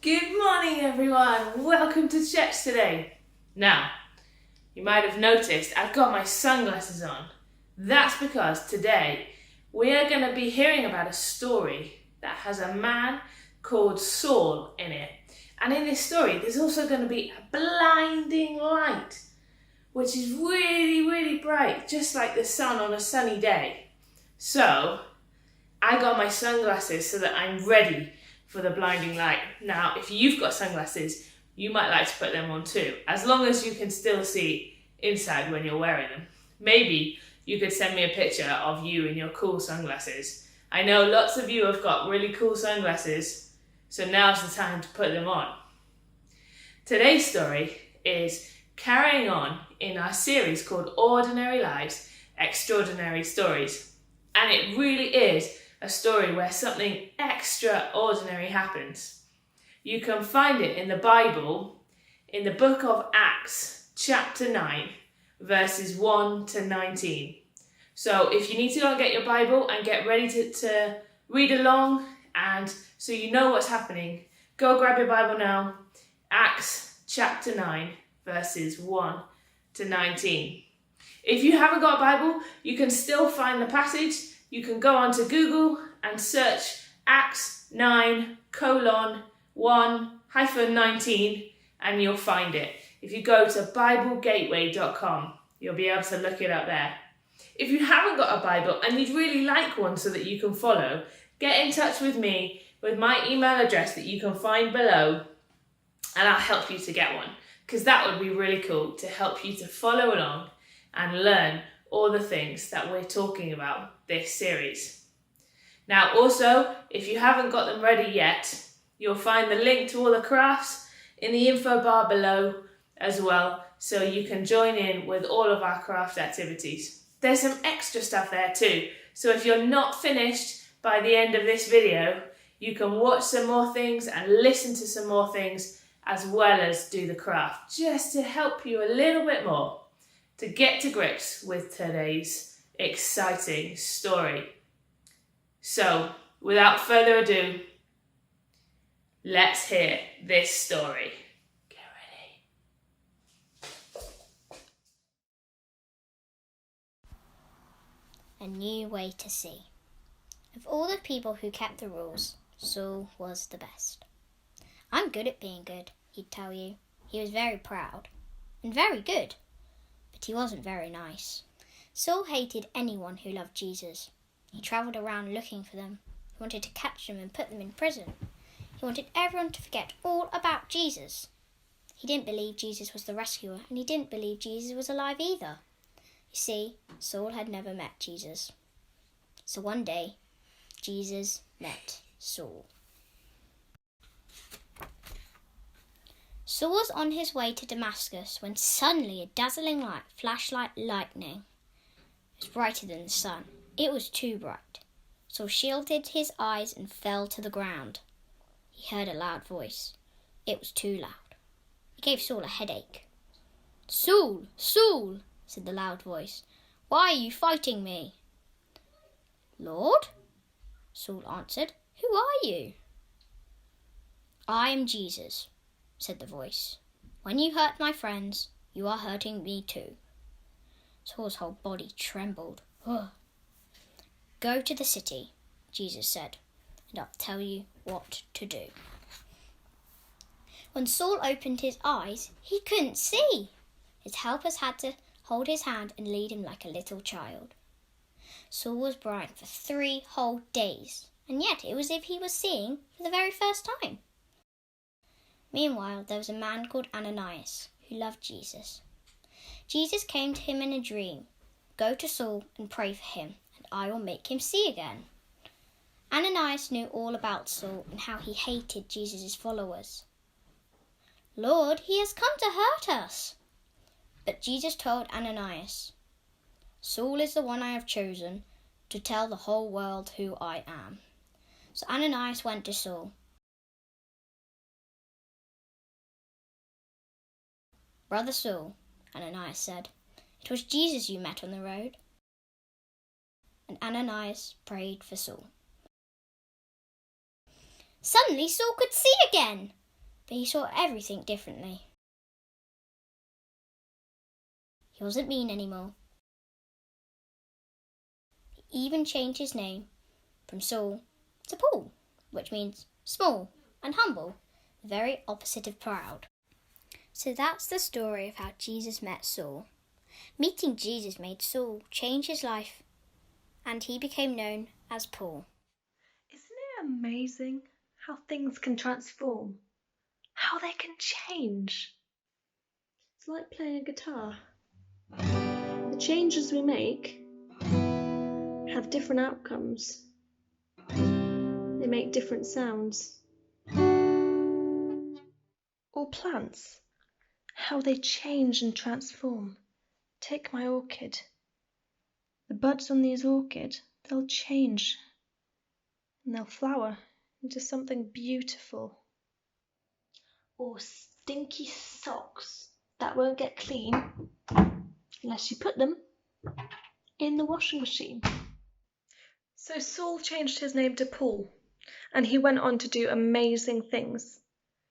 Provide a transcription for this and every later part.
Good morning, everyone. Welcome to church today. Now, you might have noticed I've got my sunglasses on. That's because today we are going to be hearing about a story that has a man called Saul in it. And in this story, there's also going to be a blinding light, which is really, really bright, just like the sun on a sunny day. So, I got my sunglasses so that I'm ready for the blinding light. Now, if you've got sunglasses, you might like to put them on too, as long as you can still see inside when you're wearing them. Maybe you could send me a picture of you in your cool sunglasses. I know lots of you have got really cool sunglasses, so now's the time to put them on. Today's story is carrying on in our series called Ordinary Lives, Extraordinary Stories. And it really is a story where something extraordinary happens. You can find it in the Bible, in the book of Acts, chapter 9, verses 1 to 19. So if you need to go and get your Bible and get ready to read along, and so you know what's happening, go grab your Bible now. Acts chapter 9, verses 1 to 19. If you haven't got a Bible, you can still find the passage. You can go onto Google and search Acts 9:1-19 and you'll find it. If you go to BibleGateway.com, you'll be able to look it up there. If you haven't got a Bible and you'd really like one so that you can follow, get in touch with me with my email address that you can find below and I'll help you to get one, because that would be really cool to help you to follow along and learn all the things that we're talking about this series. Now also, if you haven't got them ready yet, you'll find the link to all the crafts in the info bar below as well, so you can join in with all of our craft activities. There's some extra stuff there too, so if you're not finished by the end of this video, you can watch some more things and listen to some more things as well as do the craft, just to help you a little bit more to get to grips with today's exciting story. So, without further ado, let's hear this story. Get ready. A new way to see. Of all the people who kept the rules, Saul was the best. I'm good at being good, he'd tell you. He was very proud and very good. But he wasn't very nice. Saul hated anyone who loved Jesus. He travelled around looking for them. He wanted to catch them and put them in prison. He wanted everyone to forget all about Jesus. He didn't believe Jesus was the rescuer, and he didn't believe Jesus was alive either. You see, Saul had never met Jesus. So one day, Jesus met Saul. Saul was on his way to Damascus when suddenly a dazzling light flashed like lightning. It was brighter than the sun. It was too bright. Saul shielded his eyes and fell to the ground. He heard a loud voice. It was too loud. It gave Saul a headache. "Saul, Saul," said the loud voice, "why are you fighting me?" "Lord," Saul answered, "who are you?" "I am Jesus," said the voice. "When you hurt my friends, you are hurting me too." Saul's whole body trembled. Ugh. "Go to the city," Jesus said, "and I'll tell you what to do." When Saul opened his eyes, he couldn't see. His helpers had to hold his hand and lead him like a little child. Saul was blind for 3 whole days, and yet it was as if he was seeing for the very first time. Meanwhile, there was a man called Ananias who loved Jesus. Jesus came to him in a dream. "Go to Saul and pray for him, and I will make him see again." Ananias knew all about Saul and how he hated Jesus' followers. "Lord, he has come to hurt us." But Jesus told Ananias, "Saul is the one I have chosen to tell the whole world who I am." So Ananias went to Saul. "Brother Saul," Ananias said, "it was Jesus you met on the road." And Ananias prayed for Saul. Suddenly Saul could see again. but he saw everything differently. He wasn't mean anymore. He even changed his name from Saul to Paul, which means small and humble, the very opposite of proud. So that's the story of how Jesus met Saul. Meeting Jesus made Saul change his life, and he became known as Paul. Isn't it amazing how things can transform? How they can change? It's like playing a guitar. The changes we make have different outcomes. They make different sounds. Or plants, how they change and transform. Take my orchid. The buds on these orchid, they'll change and they'll flower into something beautiful. Or stinky socks that won't get clean unless you put them in the washing machine. So Saul changed his name to Paul, and he went on to do amazing things.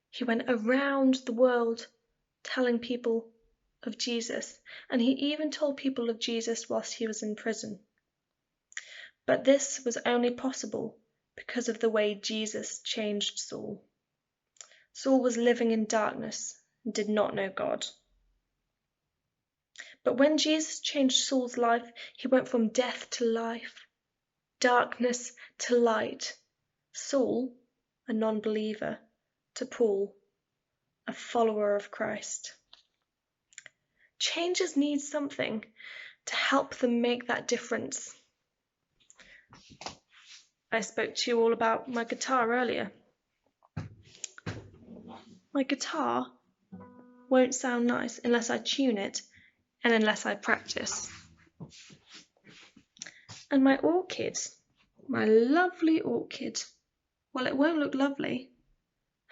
He went around the world telling people of Jesus, and he even told people of Jesus whilst he was in prison. But this was only possible because of the way Jesus changed Saul. Saul was living in darkness and did not know God. But when Jesus changed Saul's life, he went from death to life, darkness to light. Saul, a non-believer, to Paul, a follower of Christ. Changes need something to help them make that difference. I spoke to you all about my guitar earlier. My guitar won't sound nice unless I tune it and unless I practice. And my orchid, my lovely orchid, well, it won't look lovely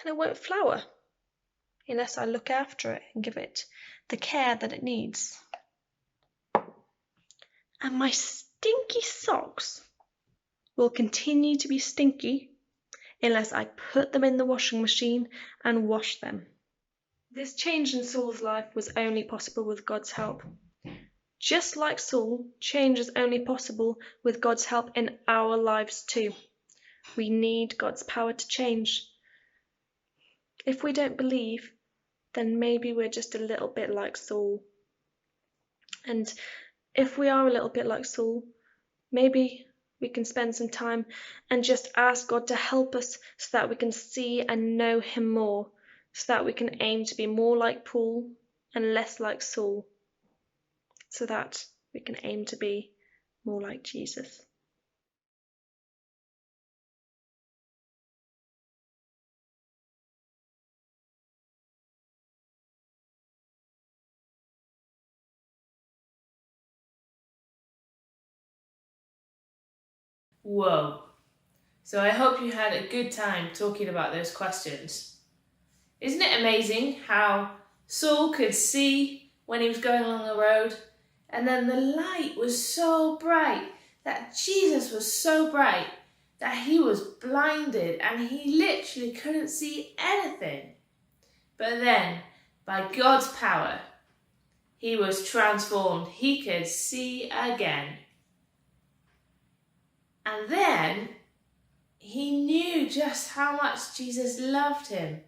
and it won't flower unless I look after it and give it the care that it needs. And my stinky socks will continue to be stinky unless I put them in the washing machine and wash them. This change in Saul's life was only possible with God's help. Just like Saul, change is only possible with God's help in our lives too. We need God's power to change. If we don't believe, then maybe we're just a little bit like Saul. And if we are a little bit like Saul, maybe we can spend some time and just ask God to help us so that we can see and know him more, so that we can aim to be more like Paul and less like Saul, so that we can aim to be more like Jesus. Whoa. So I hope you had a good time talking about those questions. Isn't it amazing how Saul could see when he was going along the road, and then the light was so bright, that Jesus was so bright that he was blinded and he literally couldn't see anything. But then, by God's power, he was transformed. He could see again. And then he knew just how much Jesus loved him.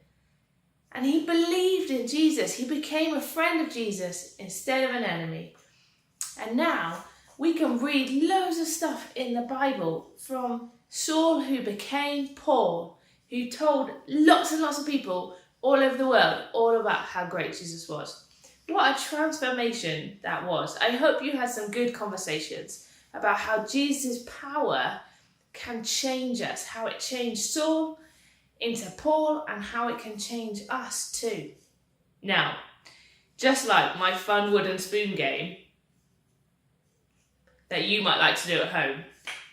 And he believed in Jesus. He became a friend of Jesus instead of an enemy. And now we can read loads of stuff in the Bible from Saul, who became Paul, who told lots and lots of people all over the world all about how great Jesus was. What a transformation that was. I hope you had some good conversations about how Jesus' power can change us, how it changed Saul into Paul, and how it can change us too. Now, just like my fun wooden spoon game that you might like to do at home,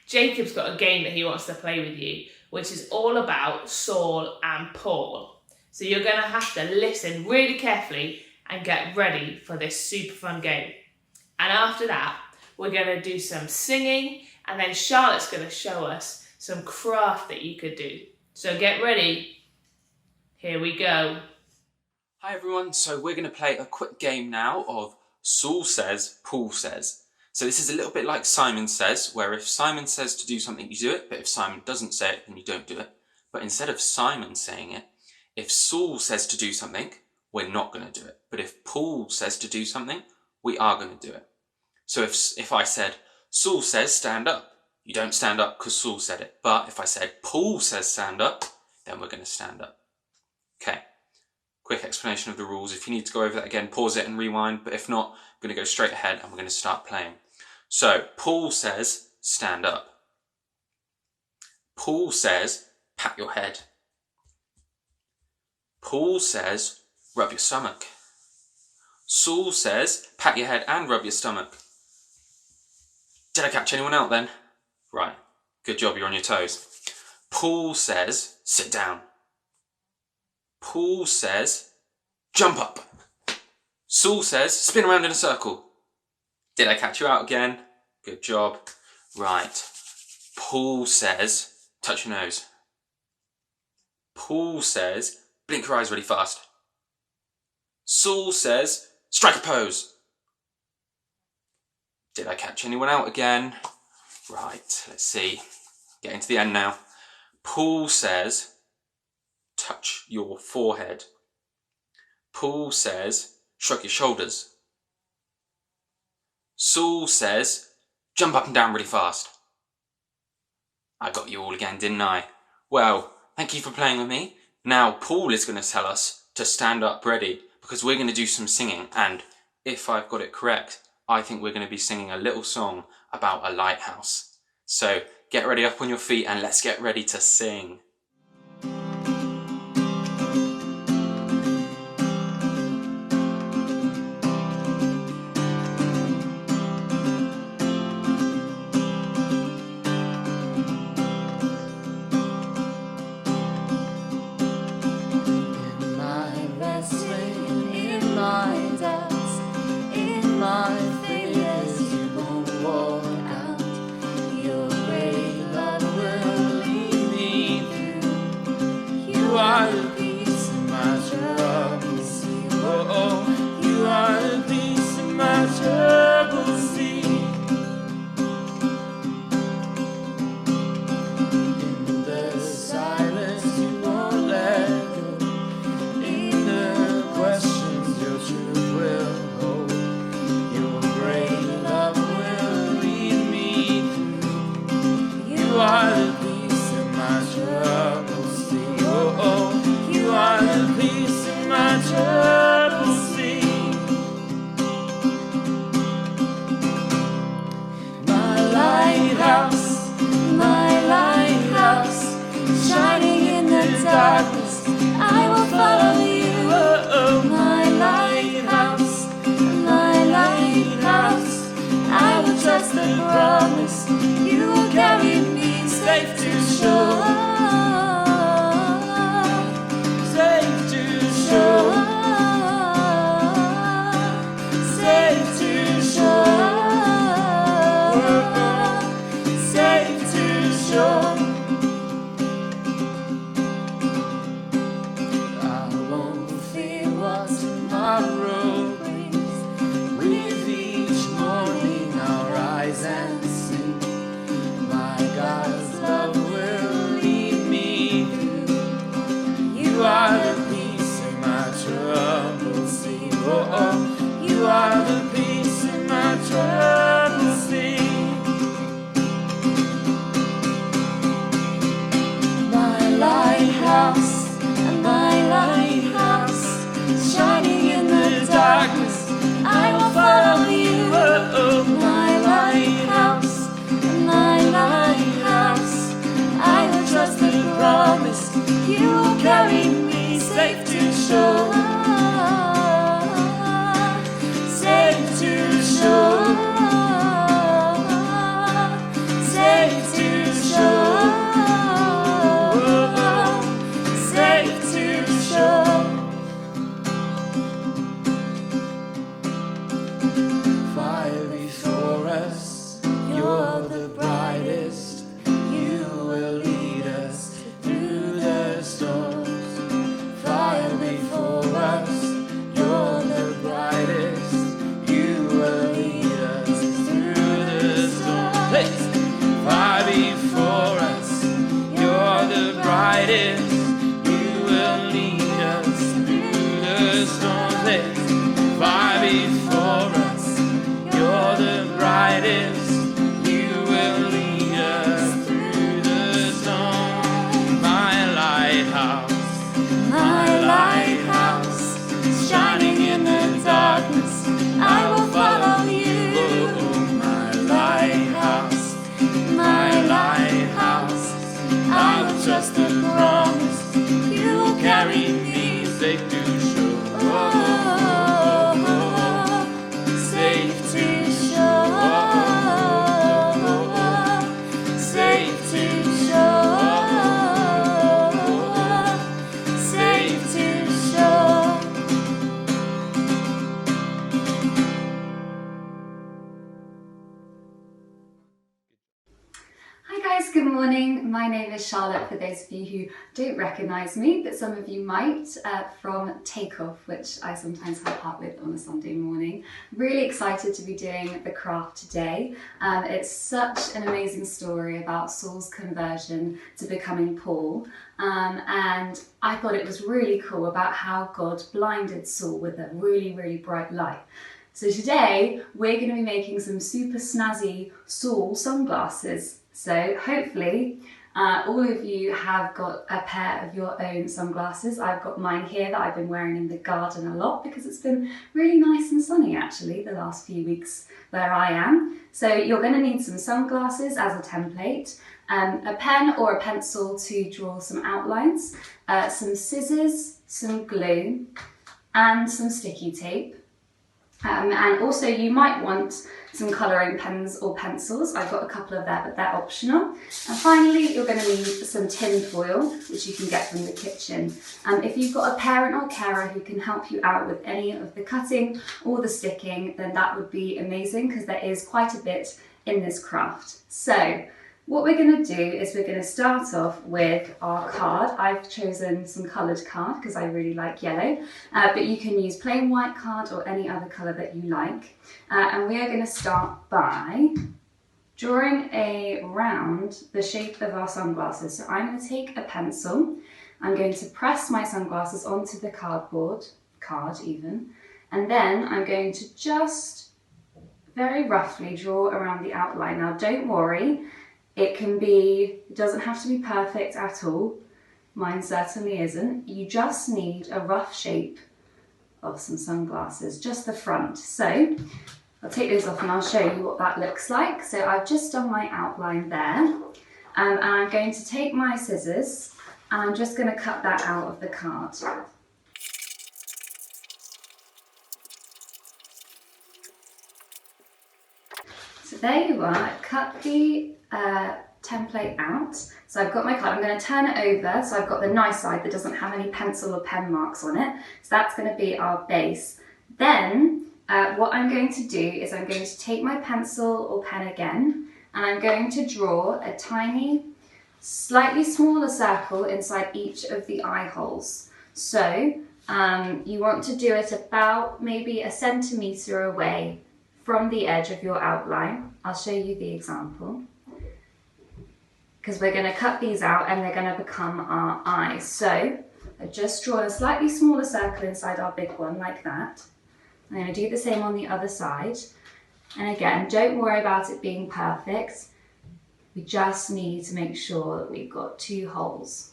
Jacob's got a game that he wants to play with you, which is all about Saul and Paul. So you're going to have to listen really carefully and get ready for this super fun game. And after that, we're going to do some singing, and then Charlotte's going to show us some craft that you could do. So get ready. Here we go. Hi everyone, so we're going to play a quick game now of Saul says, Paul says. So this is a little bit like Simon Says, where if Simon says to do something, you do it, but if Simon doesn't say it, then you don't do it. But instead of Simon saying it, if Saul says to do something, we're not going to do it. But if Paul says to do something, we are going to do it. So if I said, Saul says stand up, you don't stand up because Saul said it. But if I said, Paul says stand up, then we're going to stand up. Okay. Quick explanation of the rules. If you need to go over that again, pause it and rewind. But if not, I'm going to go straight ahead and we're going to start playing. So, Paul says, stand up. Paul says, pat your head. Paul says, rub your stomach. Saul says, pat your head and rub your stomach. Did I catch anyone out then? Right. Good job, you're on your toes. Paul says, sit down. Paul says, jump up. Saul says, spin around in a circle. Did I catch you out again? Good job. Right. Paul says, touch your nose. Paul says, blink your eyes really fast. Saul says, strike a pose. Did I catch anyone out again? Right, let's see. Getting to the end now. Paul says, touch your forehead. Paul says, shrug your shoulders. Saul says, jump up and down really fast. I got you all again, didn't I? Well, thank you for playing with me. Now Paul is going to tell us to stand up ready because we're going to do some singing, and if I've got it correct, I think we're going to be singing a little song about a lighthouse. So get ready up on your feet and let's get ready to sing. God's love will brightest. You will lead us through the storms. There's fire before us. You're the brightest. You will lead us through the storm. My lighthouse, shining in the darkness. I will follow you. Oh, my lighthouse, I will trust the promise. You will carry me safe to shore. Safe to shore. Safe to shore. Safe to shore. Hi guys, good morning. My name is Charlotte, for those of you who don't recognise me, but some of you might, from Takeoff, which I sometimes help out with on a Sunday morning. Really excited to be doing the craft today. It's such an amazing story about Saul's conversion to becoming Paul, and I thought it was really cool about how God blinded Saul with a really, really bright light. So today we're going to be making some super snazzy Saul sunglasses. So hopefully all of you have got a pair of your own sunglasses. I've got mine here that I've been wearing in the garden a lot because it's been really nice and sunny actually the last few weeks where I am. So you're going to need some sunglasses as a template, a pen or a pencil to draw some outlines, some scissors, some glue and some sticky tape. And also you might want some colouring pens or pencils. I've got a couple of that, but they're optional. And finally, you're going to need some tin foil, which you can get from the kitchen. If you've got a parent or carer who can help you out with any of the cutting or the sticking, then that would be amazing because there is quite a bit in this craft. So what we're going to do is we're going to start off with our card. I've chosen some coloured card because I really like yellow, but you can use plain white card or any other colour that you like. And we are going to start by drawing around the shape of our sunglasses. So I'm going to take a pencil, I'm going to press my sunglasses onto the card even, and then I'm going to just very roughly draw around the outline. Now don't worry, it doesn't have to be perfect at all. Mine certainly isn't. You just need a rough shape of some sunglasses, just the front. So I'll take those off and I'll show you what that looks like. So I've just done my outline there, and I'm going to take my scissors and I'm just going to cut that out of the card. So there you are, I've cut the template out. So I've got my card, I'm going to turn it over so I've got the nice side that doesn't have any pencil or pen marks on it. So that's going to be our base. Then what I'm going to do is I'm going to take my pencil or pen again and I'm going to draw a tiny, slightly smaller circle inside each of the eye holes. So you want to do it about maybe 1 centimetre away from the edge of your outline. I'll show you the example, because we're going to cut these out and they're going to become our eyes. So I've just drawn a slightly smaller circle inside our big one like that. I'm going to do the same on the other side. And again, don't worry about it being perfect. We just need to make sure that we've got 2 holes.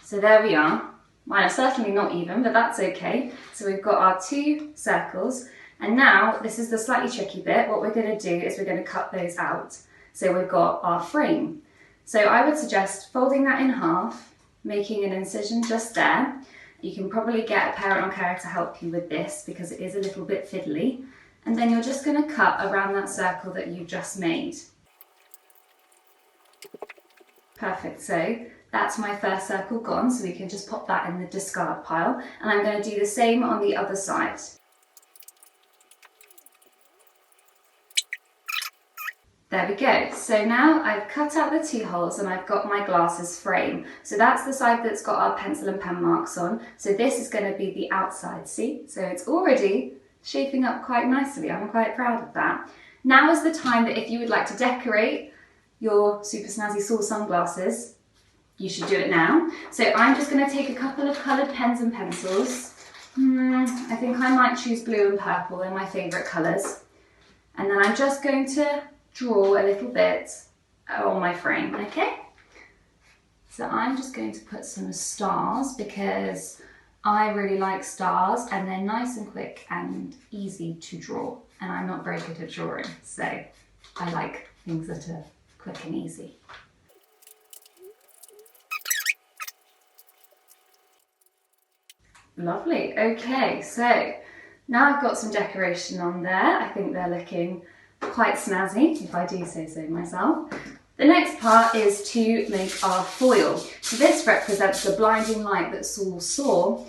So there we are. Mine are certainly not even, but that's okay. So we've got our 2 circles. And now, this is the slightly tricky bit. What we're going to do is we're going to cut those out. So we've got our frame. So I would suggest folding that in half, making an incision just there. You can probably get a parent or carer to help you with this because it is a little bit fiddly. And then you're just going to cut around that circle that you just made. Perfect, so that's my first circle gone, so we can just pop that in the discard pile. And I'm going to do the same on the other side. There we go. So now I've cut out the 2 holes and I've got my glasses frame. So that's the side that's got our pencil and pen marks on. So this is going to be the outside, see? So it's already shaping up quite nicely. I'm quite proud of that. Now is the time that if you would like to decorate your super snazzy Saul sunglasses, you should do it now. So I'm just going to take a couple of coloured pens and pencils. I think I might choose blue and purple, they're my favourite colours. And then I'm just going to draw a little bit on my frame, okay? So I'm just going to put some stars because I really like stars and they're nice and quick and easy to draw. And I'm not very good at drawing, so I like things that are quick and easy. Lovely, okay, so now I've got some decoration on there. I think they're looking quite snazzy, if I do say so myself. The next part is to make our foil. So this represents the blinding light that Saul saw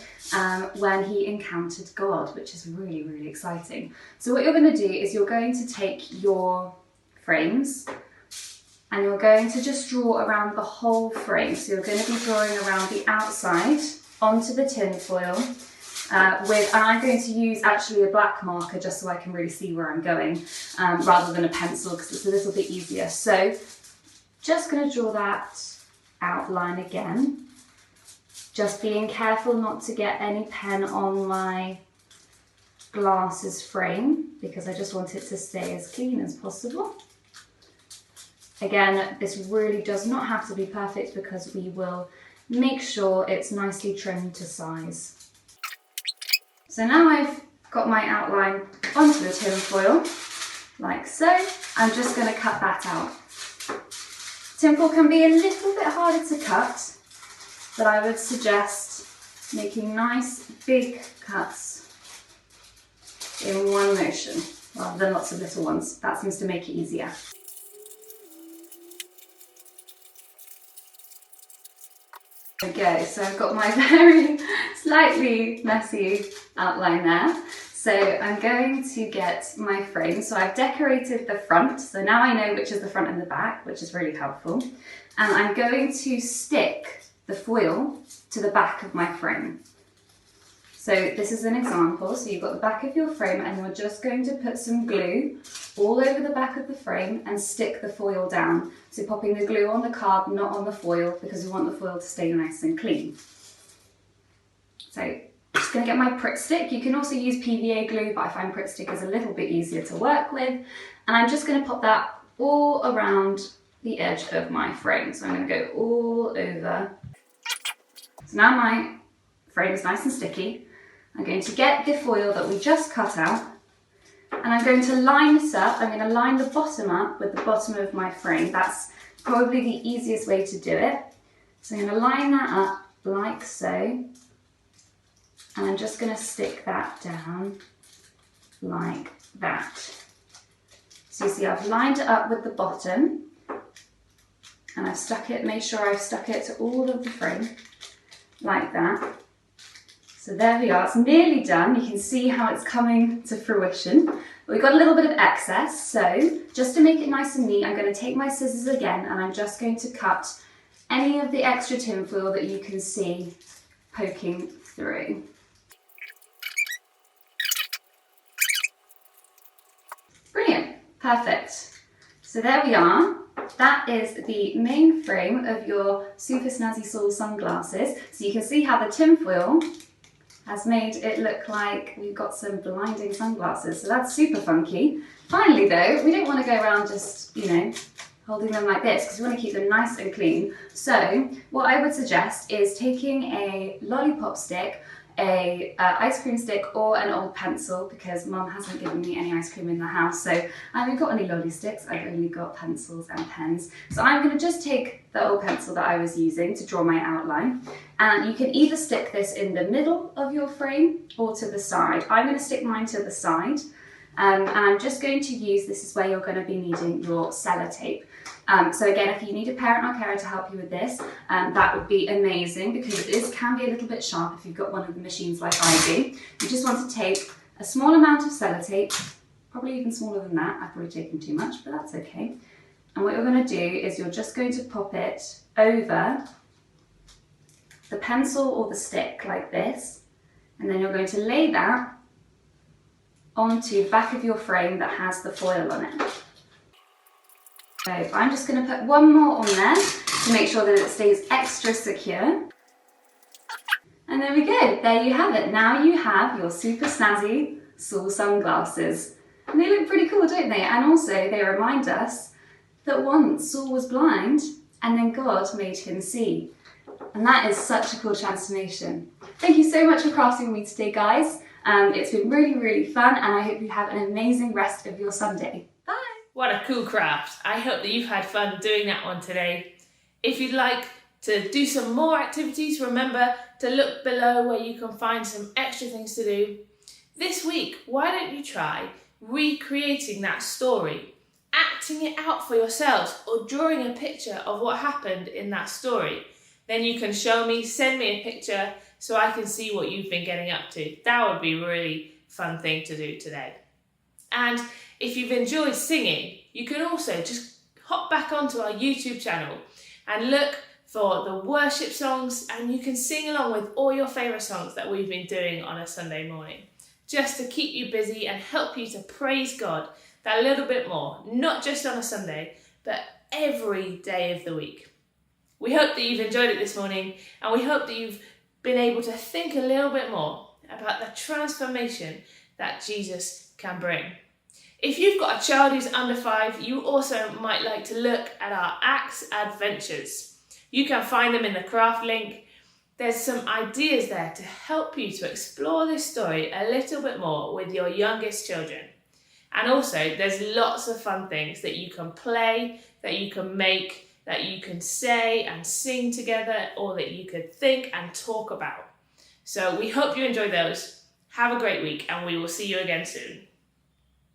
when he encountered God, which is really, really exciting. So what you're going to do is you're going to take your frames and you're going to just draw around the whole frame. So you're going to be drawing around the outside onto the tin foil and I'm going to use actually a black marker just so I can really see where I'm going rather than a pencil because it's a little bit easier. So just going to draw that outline again, just being careful not to get any pen on my glasses frame because I just want it to stay as clean as possible. Again, this really does not have to be perfect because we will make sure it's nicely trimmed to size. So now I've got my outline onto the tin foil, like so. I'm just going to cut that out. Tin foil can be a little bit harder to cut, but I would suggest making nice big cuts in one motion rather than lots of little ones. That seems to make it easier. Okay, so I've got my very slightly messy outline there. So I'm going to get my frame. So I've decorated the front. So now I know which is the front and the back, which is really helpful. And I'm going to stick the foil to the back of my frame. So this is an example. So you've got the back of your frame and you're just going to put some glue all over the back of the frame and stick the foil down. So popping the glue on the card, not on the foil, because we want the foil to stay nice and clean. So I'm just going to get my Pritt stick. You can also use PVA glue, but I find Pritt stick is a little bit easier to work with. And I'm just going to pop that all around the edge of my frame. So I'm going to go all over. So now my frame is nice and sticky. I'm going to get the foil that we just cut out and I'm going to line this up. I'm going to line the bottom up with the bottom of my frame. That's probably the easiest way to do it. So I'm going to line that up like so. And I'm just going to stick that down like that. So you see I've lined it up with the bottom and I've stuck it, made sure I've stuck it to all of the frame like that. So there we are, it's nearly done. You can see how it's coming to fruition. But we've got a little bit of excess, so just to make it nice and neat, I'm going to take my scissors again and I'm just going to cut any of the extra tin foil that you can see poking through. Brilliant, perfect. So there we are. That is the main frame of your super snazzy Saul sunglasses. So you can see how the tin foil has made it look like we've got some blinding sunglasses. So that's super funky. Finally though, we don't want to go around just, holding them like this because we want to keep them nice and clean. So what I would suggest is taking a lollipop stick, a ice cream stick or an old pencil because Mum hasn't given me any ice cream in the house, so I haven't got any lolly sticks, I've only got pencils and pens. So I'm going to just take the old pencil that I was using to draw my outline, and you can either stick this in the middle of your frame or to the side. I'm going to stick mine to the side, and I'm just going to use, this is where you're going to be needing your sellotape. So again, if you need a parent or carer to help you with this, that would be amazing because it can be a little bit sharp if you've got one of the machines like I do. You just want to take a small amount of sellotape, probably even smaller than that. I've probably taken too much, but that's okay. And what you're going to do is you're just going to pop it over the pencil or the stick like this, and then you're going to lay that onto the back of your frame that has the foil on it. So I'm just going to put one more on there. So to make sure that it stays extra secure. And there we go, there you have it. Now you have your super snazzy Saul sunglasses. And they look pretty cool, don't they? And also they remind us that once Saul was blind and then God made him see. And that is such a cool transformation. Thank you so much for crafting with me today, guys. It's been really, really fun, and I hope you have an amazing rest of your Sunday. Bye! What a cool craft. I hope that you've had fun doing that one today. If you'd like to do some more activities, remember to look below where you can find some extra things to do. This week, why don't you try recreating that story, acting it out for yourselves, or drawing a picture of what happened in that story. Then you can show me, send me a picture so I can see what you've been getting up to. That would be a really fun thing to do today. And if you've enjoyed singing, you can also just hop back onto our YouTube channel and look for the worship songs, and you can sing along with all your favourite songs that we've been doing on a Sunday morning, just to keep you busy and help you to praise God that little bit more, not just on a Sunday, but every day of the week. We hope that you've enjoyed it this morning, and we hope that you've been able to think a little bit more about the transformation that Jesus can bring. If you've got a child who's under 5, you also might like to look at our Acts Adventures. You can find them in the craft link. There's some ideas there to help you to explore this story a little bit more with your youngest children. And also, there's lots of fun things that you can play, that you can make, that you can say and sing together, or that you could think and talk about. So we hope you enjoy those. Have a great week, and we will see you again soon.